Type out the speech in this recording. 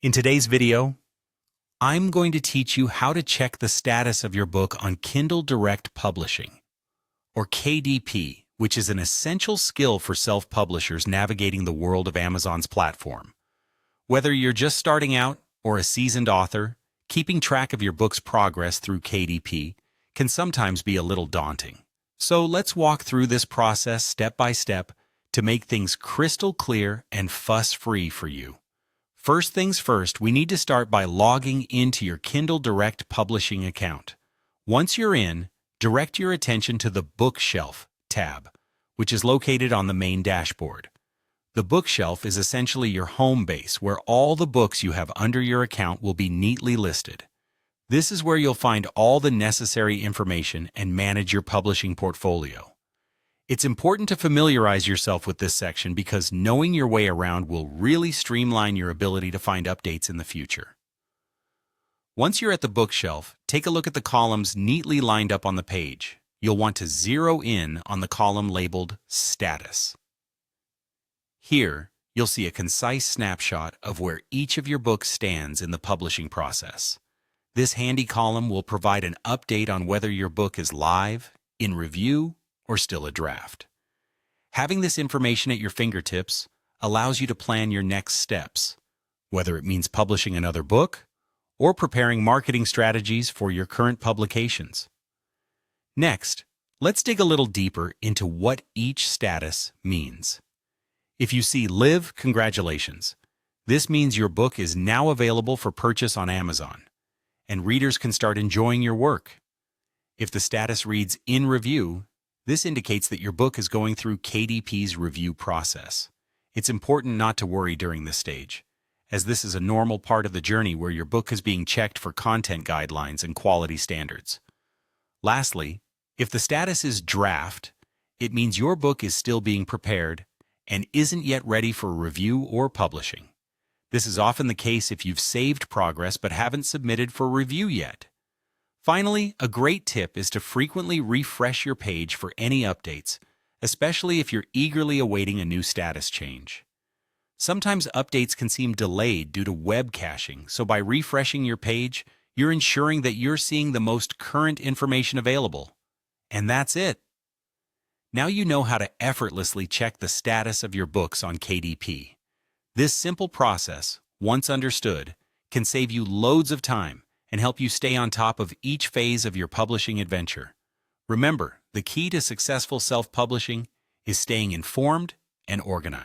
In today's video, I'm going to teach you how to check the status of your book on Kindle Direct Publishing, or KDP, which is an essential skill for self-publishers navigating the world of Amazon's platform. Whether you're just starting out or a seasoned author, keeping track of your book's progress through KDP can sometimes be a little daunting. So let's walk through this process step by step to make things crystal clear and fuss-free for you. First things first, we need to start by logging into your Kindle Direct Publishing account. Once you're in, direct your attention to the Bookshelf tab, which is located on the main dashboard. The Bookshelf is essentially your home base where all the books you have under your account will be neatly listed. This is where you'll find all the necessary information and manage your publishing portfolio. It's important to familiarize yourself with this section because knowing your way around will really streamline your ability to find updates in the future. Once you're at the Bookshelf, take a look at the columns neatly lined up on the page. You'll want to zero in on the column labeled Status. Here, you'll see a concise snapshot of where each of your books stands in the publishing process. This handy column will provide an update on whether your book is live, in review, or still a draft. Having this information at your fingertips allows you to plan your next steps, whether it means publishing another book or preparing marketing strategies for your current publications. Next, let's dig a little deeper into what each status means. If you see Live, congratulations. This means your book is now available for purchase on Amazon, and readers can start enjoying your work. If the status reads In Review, this indicates that your book is going through KDP's review process. It's important not to worry during this stage, as this is a normal part of the journey where your book is being checked for content guidelines and quality standards. Lastly, if the status is Draft, it means your book is still being prepared and isn't yet ready for review or publishing. This is often the case if you've saved progress but haven't submitted for review yet. Finally, a great tip is to frequently refresh your page for any updates, especially if you're eagerly awaiting a new status change. Sometimes updates can seem delayed due to web caching, so by refreshing your page, you're ensuring that you're seeing the most current information available. And that's it. Now you know how to effortlessly check the status of your books on KDP. This simple process, once understood, can save you loads of time and help you stay on top of each phase of your publishing adventure. Remember, the key to successful self-publishing is staying informed and organized.